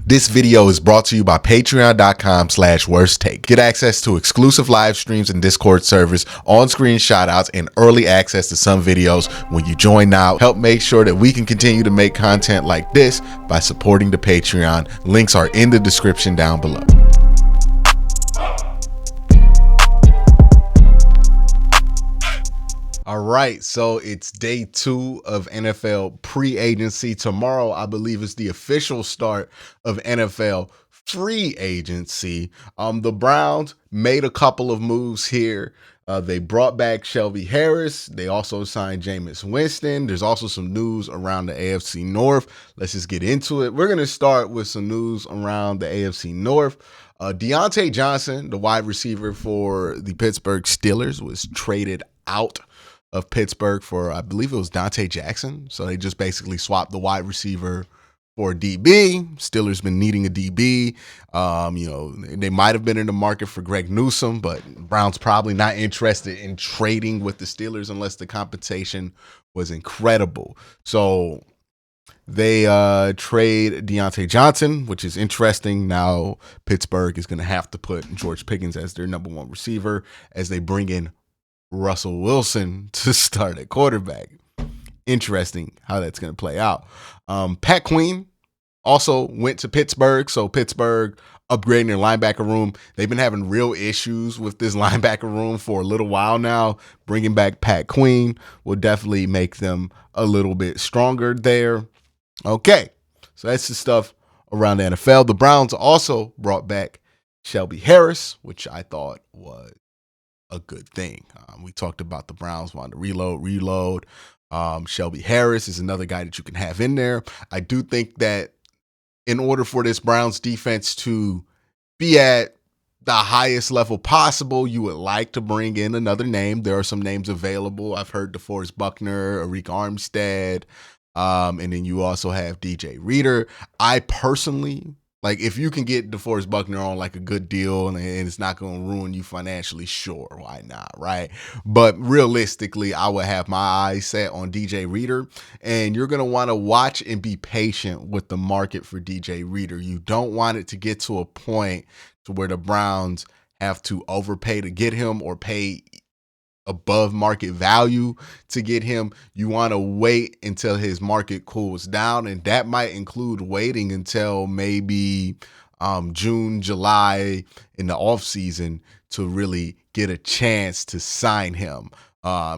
This video is brought to you by patreon.com/worsttake. Get access to exclusive live streams and Discord servers, on-screen shoutouts, and early access to some videos when you join now. Help make sure that we can continue to make content like this by supporting the Patreon. Links are in the description down below. All right, so it's day 2 of NFL pre-agency. Tomorrow, I believe, is the official start of NFL free agency. The Browns made a couple of moves here. They brought back Shelby Harris. They also signed Jameis Winston. There's also some news around the AFC North. Let's just get into it. We're going to start with some news around the AFC North. Deontay Johnson, the wide receiver for the Pittsburgh Steelers, was traded out of Pittsburgh for, I believe it was Dante Jackson. So they just basically swapped the wide receiver for a DB. Steelers been needing a DB. They might have been in the market for Greg Newsome, but Browns probably not interested in trading with the Steelers unless the compensation was incredible. So they trade Deontay Johnson, which is interesting. Now Pittsburgh is going to have to put George Pickens as their number 1 receiver as they bring in Russell Wilson to start at quarterback. Interesting how that's going to play out. Pat Queen also went to Pittsburgh. So Pittsburgh upgrading their linebacker room. They've been having real issues with this linebacker room for a little while now. Bringing back Pat Queen will definitely make them a little bit stronger there. Okay, so that's the stuff around the NFL. The Browns also brought back Shelby Harris, which I thought was a good thing. We talked about the Browns wanting to reload. Shelby Harris is another guy that you can have in there. I do think that in order for this Browns defense to be at the highest level possible, you would like to bring in another name. There are some names available. I've heard DeForest Buckner, Arik Armstead, and then you also have DJ Reader. I personally, if you can get DeForest Buckner on a good deal and it's not going to ruin you financially, sure, why not, right? But realistically, I would have my eyes set on DJ Reader, and you're going to want to watch and be patient with the market for DJ Reader. You don't want it to get to a point to where the Browns have to overpay to get him or pay above market value to get him. You want to wait until his market cools down, and that might include waiting until maybe June, July in the offseason to really get a chance to sign him.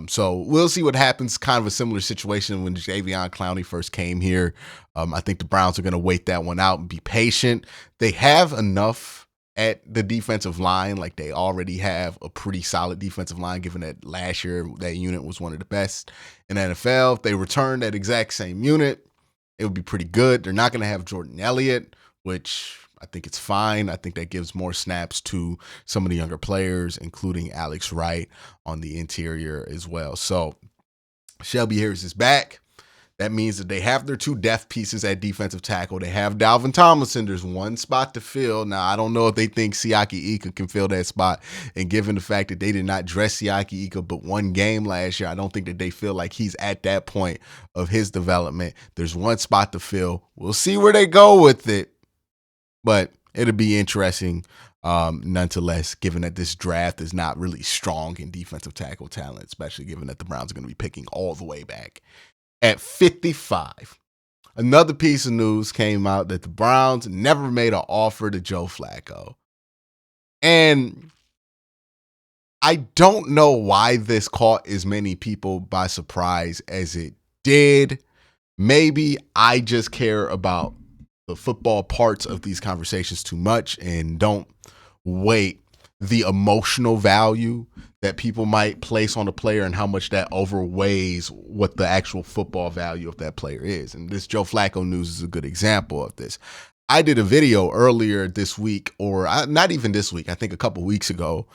So we'll see what happens. Kind of a similar situation when Jadeveon Clowney first came here. I think the Browns are going to wait that one out and be patient. They have enough at the defensive line. They already have a pretty solid defensive line, given that last year that unit was one of the best in the NFL. If they return that exact same unit, it would be pretty good. They're not going to have Jordan Elliott, which I think it's fine. I think that gives more snaps to some of the younger players, including Alex Wright on the interior as well. So Shelby Harris is back. That means that they have their 2 depth pieces at defensive tackle. They have Dalvin Tomlinson. There's one spot to fill. Now, I don't know if they think Siaki Ika can fill that spot. And given the fact that they did not dress Siaki Ika but one game last year, I don't think that they feel like he's at that point of his development. There's one spot to fill. We'll see where they go with it. But it'll be interesting nonetheless, given that this draft is not really strong in defensive tackle talent, especially given that the Browns are going to be picking all the way back at 55. Another piece of news came out that the Browns never made an offer to Joe Flacco. And I don't know why this caught as many people by surprise as it did. Maybe I just care about the football parts of these conversations too much and don't weight the emotional value that people might place on a player and how much that overweighs what the actual football value of that player is. And this Joe Flacco news is a good example of this. I did a video earlier this week, or not even this week, I think a couple weeks ago,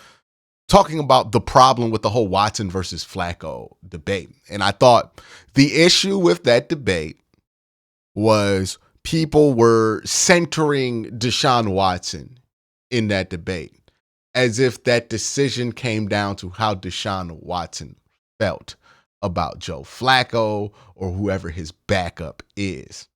talking about the problem with the whole Watson versus Flacco debate. And I thought the issue with that debate was people were centering Deshaun Watson in that debate, as if that decision came down to how Deshaun Watson felt about Joe Flacco or whoever his backup is.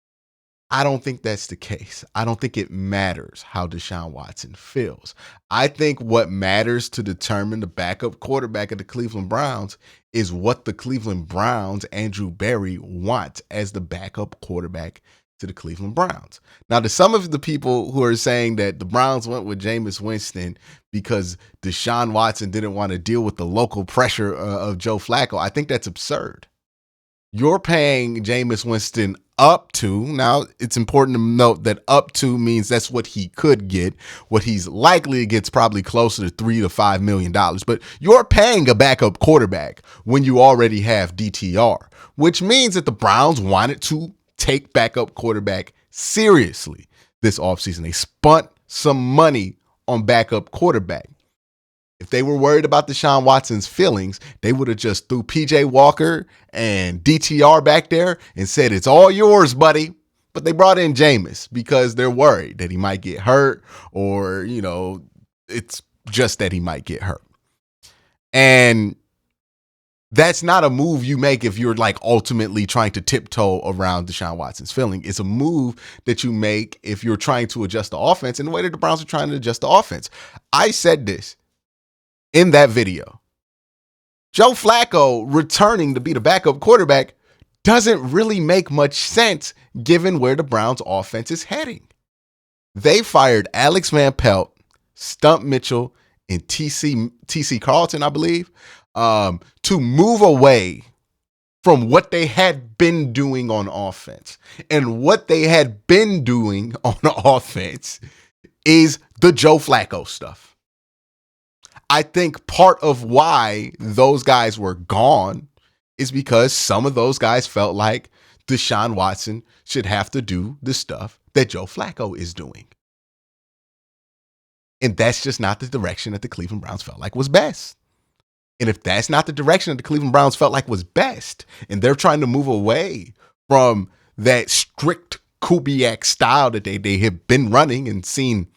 I don't think that's the case. I don't think it matters how Deshaun Watson feels. I think what matters to determine the backup quarterback of the Cleveland Browns is what the Cleveland Browns, Andrew Berry, want as the backup quarterback to the Cleveland Browns. Now, to some of the people who are saying that the Browns went with Jameis Winston because Deshaun Watson didn't want to deal with the local pressure of Joe Flacco, I think that's absurd. You're paying Jameis Winston up to, now it's important to note that up to means that's what he could get. What he's likely gets probably closer to $3 to $5 million. But you're paying a backup quarterback when you already have DTR, which means that the Browns wanted to take backup quarterback seriously this offseason. They spent some money on backup quarterback. If they were worried about Deshaun Watson's feelings, they would have just threw PJ Walker and DTR back there and said, it's all yours, buddy. But they brought in Jameis because they're worried that he might get hurt or, it's just that he might get hurt. And that's not a move you make if you're like ultimately trying to tiptoe around Deshaun Watson's feeling. It's a move that you make if you're trying to adjust the offense in the way that the Browns are trying to adjust the offense. I said this in that video. Joe Flacco returning to be the backup quarterback doesn't really make much sense given where the Browns offense is heading. They fired Alex Van Pelt, Stump Mitchell, and TC Carlton, I believe, to move away from what they had been doing on offense. And what they had been doing on offense is the Joe Flacco stuff. I think part of why those guys were gone is because some of those guys felt like Deshaun Watson should have to do the stuff that Joe Flacco is doing. And that's just not the direction that the Cleveland Browns felt like was best. And if that's not the direction that the Cleveland Browns felt like was best, and they're trying to move away from that strict Kubiak style that they have been running and seen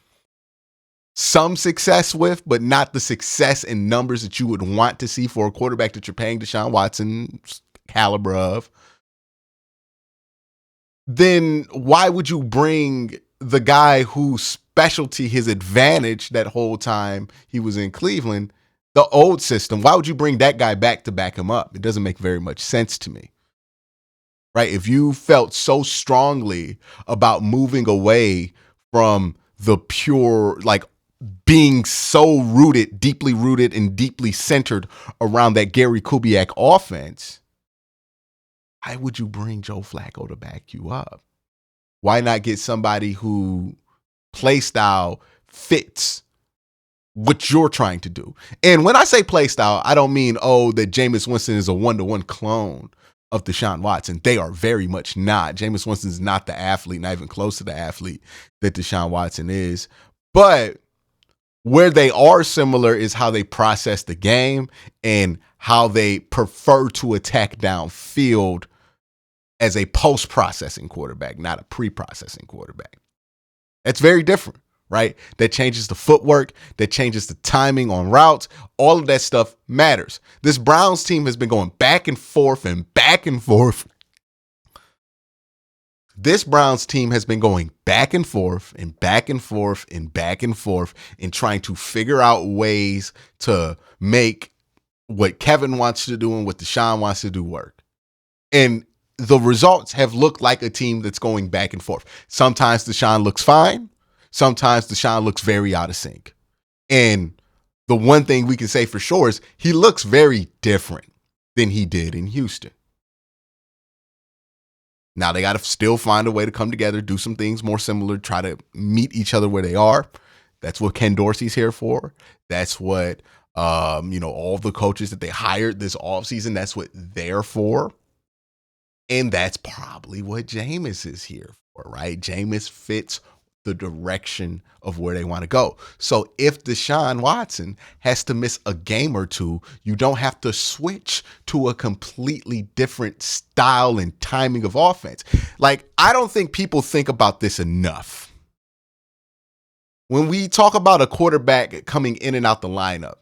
some success with, but not the success in numbers that you would want to see for a quarterback that you're paying Deshaun Watson's caliber of, then why would you bring the guy whose specialty, his advantage that whole time he was in Cleveland, the old system, why would you bring that guy back to back him up? It doesn't make very much sense to me. Right? If you felt so strongly about moving away from the pure, like, being so rooted, and deeply centered around that Gary Kubiak offense, why would you bring Joe Flacco to back you up? Why not get somebody who play style fits what you're trying to do? And when I say play style, I don't mean, that Jameis Winston is a one-to-one clone of Deshaun Watson. They are very much not. Jameis Winston is not the athlete, not even close to the athlete that Deshaun Watson is. But where they are similar is how they process the game and how they prefer to attack downfield as a post-processing quarterback, not a pre-processing quarterback. That's very different, right? That changes the footwork, that changes the timing on routes. All of that stuff matters. This Browns team has been going back and forth and back and forth. This Browns team has been going back and forth and back and forth and back and forth and trying to figure out ways to make what Kevin wants to do and what Deshaun wants to do work. And the results have looked like a team that's going back and forth. Sometimes Deshaun looks fine. Sometimes Deshaun looks very out of sync. And the one thing we can say for sure is he looks very different than he did in Houston. Now they got to still find a way to come together, do some things more similar, try to meet each other where they are. That's what Ken Dorsey's here for. That's what, all the coaches that they hired this offseason, that's what they're for. And that's probably what Jameis is here for, right? Jameis fits the direction of where they want to go. So if Deshaun Watson has to miss a game or two, you don't have to switch to a completely different style and timing of offense. Like, I don't think people think about this enough. When we talk about a quarterback coming in and out the lineup,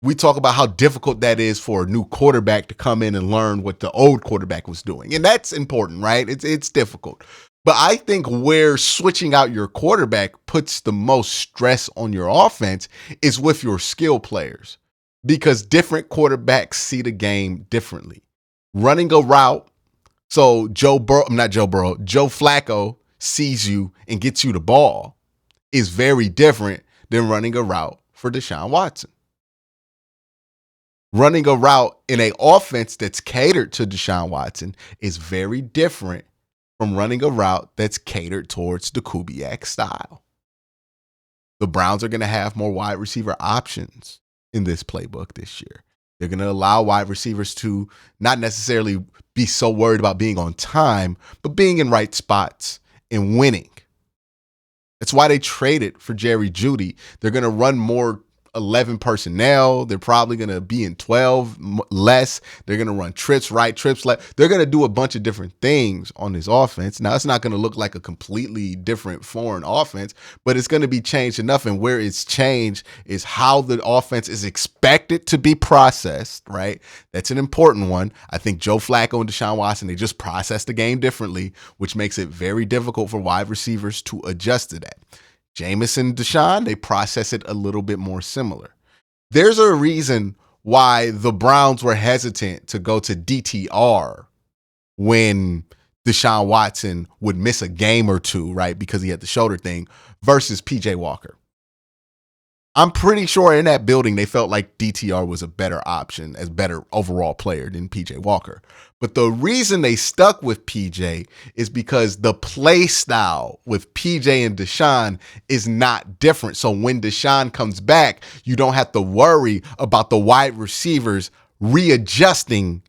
we talk about how difficult that is for a new quarterback to come in and learn what the old quarterback was doing. And that's important, right? It's difficult. But I think where switching out your quarterback puts the most stress on your offense is with your skill players, because different quarterbacks see the game differently. Running a route, so Joe Flacco sees you and gets you the ball, is very different than running a route for Deshaun Watson. Running a route in an offense that's catered to Deshaun Watson is very different from running a route that's catered towards the Kubiak style. The Browns are going to have more wide receiver options in this playbook this year. They're going to allow wide receivers to not necessarily be so worried about being on time, but being in right spots and winning. That's why they traded for Jerry Jeudy. They're going to run more 11 personnel. They're probably going to be in 12 less. They're going to run trips right, trips left. They're going to do a bunch of different things on this offense. Now, it's not going to look like a completely different foreign offense, but it's going to be changed enough. And where it's changed is how the offense is expected to be processed, right? That's an important one. I think Joe Flacco and Deshaun Watson, they just process the game differently, which makes it very difficult for wide receivers to adjust to that. Jameis and Deshaun, they process it a little bit more similar. There's a reason why the Browns were hesitant to go to DTR when Deshaun Watson would miss a game or two, right, because he had the shoulder thing, versus PJ Walker. I'm pretty sure in that building they felt like DTR was a better option, as better overall player than PJ Walker. But the reason they stuck with PJ is because the play style with PJ and Deshaun is not different. So when Deshaun comes back, you don't have to worry about the wide receivers readjusting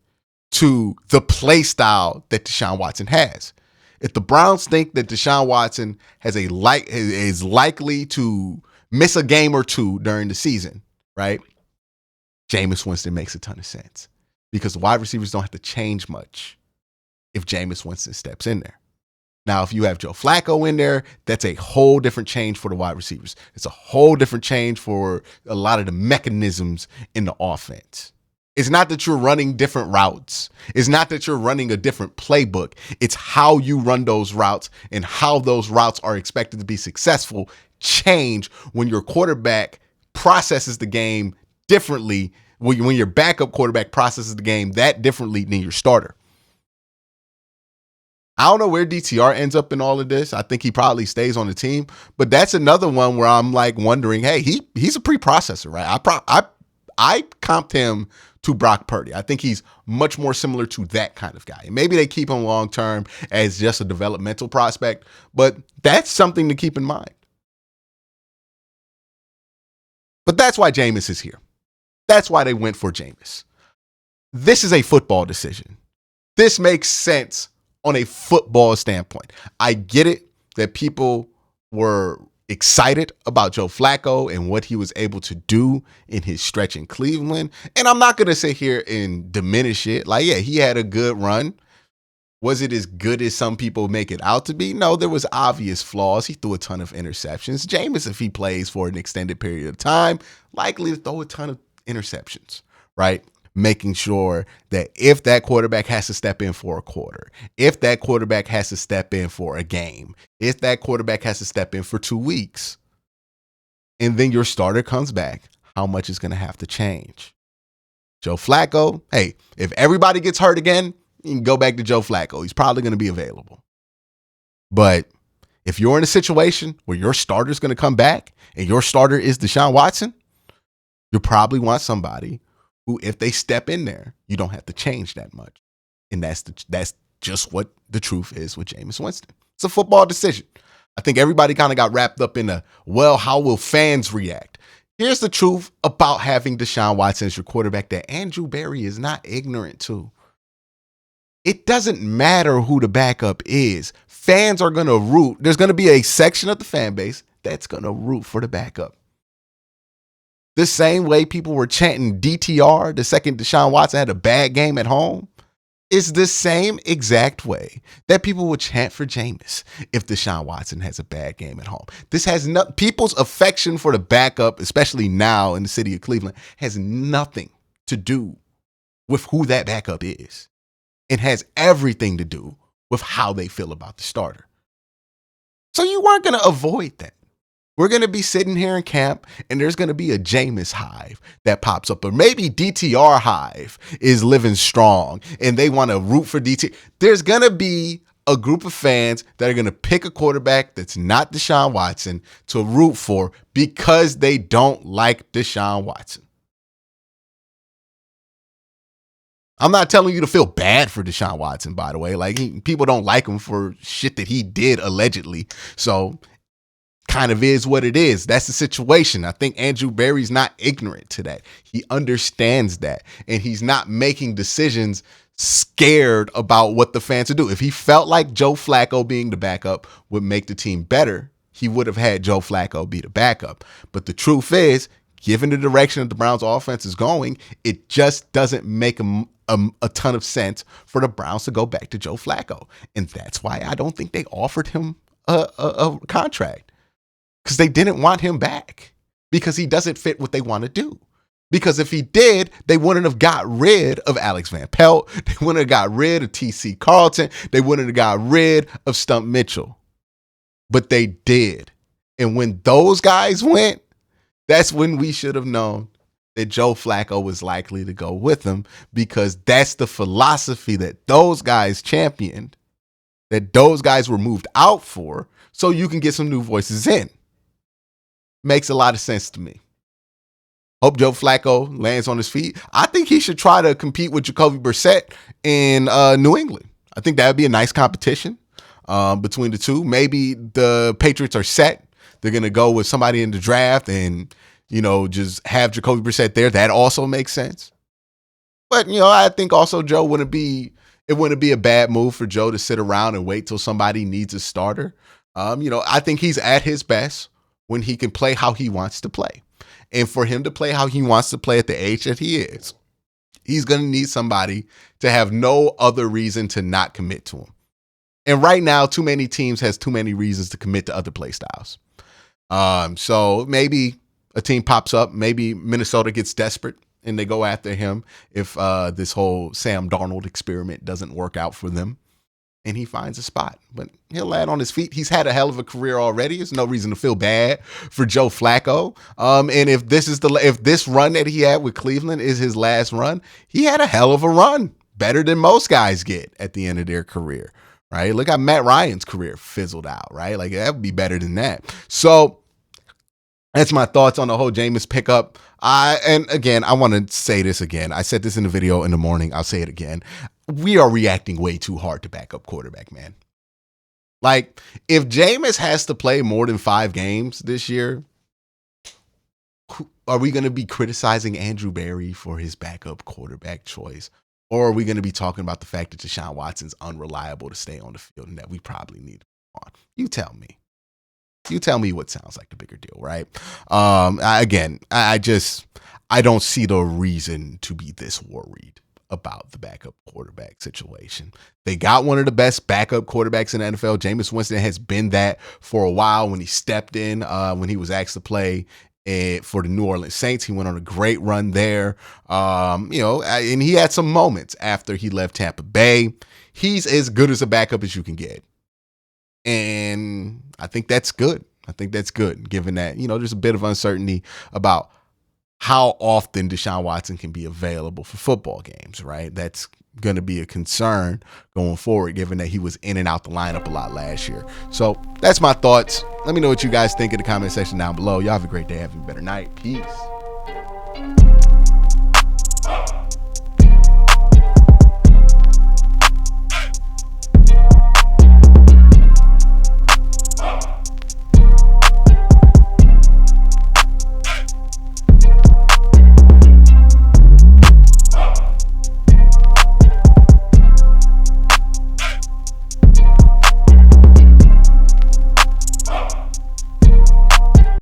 to the play style that Deshaun Watson has. If the Browns think that Deshaun Watson is likely to miss a game or two during the season, right? Jameis Winston makes a ton of sense, because the wide receivers don't have to change much if Jameis Winston steps in there. Now, if you have Joe Flacco in there, that's a whole different change for the wide receivers. It's a whole different change for a lot of the mechanisms in the offense. It's not that you're running different routes. It's not that you're running a different playbook. It's how you run those routes and how those routes are expected to be successful change when your quarterback processes the game differently, when your backup quarterback processes the game that differently than your starter. I don't know where DTR ends up in all of this. I think he probably stays on the team, but that's another one where I'm like wondering, hey, he's a pre-processor, right? I comped him to Brock Purdy. I think he's much more similar to that kind of guy. And maybe they keep him long term as just a developmental prospect, but that's something to keep in mind. But that's why Jameis is here. That's why they went for Jameis. This is a football decision. This makes sense on a football standpoint. I get it that people were excited about Joe Flacco and what he was able to do in his stretch in Cleveland. And I'm not going to sit here and diminish it. Like, yeah, he had a good run. Was it as good as some people make it out to be? No, there was obvious flaws. He threw a ton of interceptions. Jameis, if he plays for an extended period of time, likely to throw a ton of interceptions, right? Making sure that if that quarterback has to step in for a quarter, if that quarterback has to step in for a game, if that quarterback has to step in for 2 weeks, and then your starter comes back, how much is going to have to change? Joe Flacco, hey, if everybody gets hurt again, you can go back to Joe Flacco. He's probably going to be available. But if you're in a situation where your starter's going to come back and your starter is Deshaun Watson, you'll probably want somebody who, if they step in there, you don't have to change that much. And that's just what the truth is with Jameis Winston. It's a football decision. I think everybody kind of got wrapped up in how will fans react? Here's the truth about having Deshaun Watson as your quarterback that Andrew Berry is not ignorant to. It doesn't matter who the backup is. Fans are going to root. There's going to be a section of the fan base that's going to root for the backup. The same way people were chanting DTR the second Deshaun Watson had a bad game at home is the same exact way that people would chant for Jameis if Deshaun Watson has a bad game at home. This has people's affection for the backup, especially now in the city of Cleveland, has nothing to do with who that backup is. It has everything to do with how they feel about the starter. So you weren't going to avoid that. We're going to be sitting here in camp and there's going to be a Jameis hive that pops up, or maybe DTR hive is living strong and they want to root for DT. There's going to be a group of fans that are going to pick a quarterback that's not Deshaun Watson to root for because they don't like Deshaun Watson. I'm not telling you to feel bad for Deshaun Watson, by the way. Like, people don't like him for shit that he did allegedly. So kind of is what it is. That's the situation. I think Andrew Berry's not ignorant to that. He understands that. And he's not making decisions scared about what the fans would do. If he felt like Joe Flacco being the backup would make the team better, he would have had Joe Flacco be the backup. But the truth is, given the direction that the Browns offense is going, it just doesn't make a ton of sense for the Browns to go back to Joe Flacco. And that's why I don't think they offered him a contract, because they didn't want him back, because he doesn't fit what they want to do. Because if he did, they wouldn't have got rid of Alex Van Pelt. They wouldn't have got rid of T.C. Carlton. They wouldn't have got rid of Stump Mitchell. But they did. And when those guys went, that's when we should have known that Joe Flacco was likely to go with them, because that's the philosophy that those guys championed, that those guys were moved out for, so you can get some new voices in. Makes a lot of sense to me. Hope Joe Flacco lands on his feet. I think he should try to compete with Jacoby Brissett in New England. I think that would be a nice competition between the two. Maybe the Patriots are set. They're going to go with somebody in the draft and, just have Jacoby Brissett there. That also makes sense. But, I think also it wouldn't be a bad move for Joe to sit around and wait till somebody needs a starter. I think he's at his best when he can play how he wants to play. And for him to play how he wants to play at the age that he is, he's going to need somebody to have no other reason to not commit to him. And right now, too many teams has too many reasons to commit to other play styles. So maybe a team pops up. Maybe Minnesota gets desperate and they go after him if this whole Sam Darnold experiment doesn't work out for them. And he finds a spot, but he'll land on his feet. He's had a hell of a career already. There's no reason to feel bad for Joe Flacco. And if this run that he had with Cleveland is his last run, he had a hell of a run, better than most guys get at the end of their career, right? Look how Matt Ryan's career fizzled out, right? Like, that would be better than that. So that's my thoughts on the whole Jameis pickup. And again, I want to say this again. I said this in the video in the morning. I'll say it again. We are reacting way too hard to backup quarterback, man. Like, if Jameis has to play more than 5 games this year, are we going to be criticizing Andrew Berry for his backup quarterback choice? Or are we going to be talking about the fact that Deshaun Watson's unreliable to stay on the field and that we probably need to move on? You tell me. You tell me what sounds like the bigger deal, right? I don't see the reason to be this worried about the backup quarterback situation. They got one of the best backup quarterbacks in the NFL. Jameis Winston has been that for a while. When he stepped in, when he was asked to play for the New Orleans Saints, he went on a great run there. And he had some moments after he left Tampa Bay. He's as good as a backup as you can get. And I think that's good. Given that, there's a bit of uncertainty about how often Deshaun Watson can be available for football games, right? That's going to be a concern going forward, given that he was in and out the lineup a lot last year. So that's my thoughts. Let me know what you guys think in the comment section down below. Y'all have a great day. Have a better night. Peace.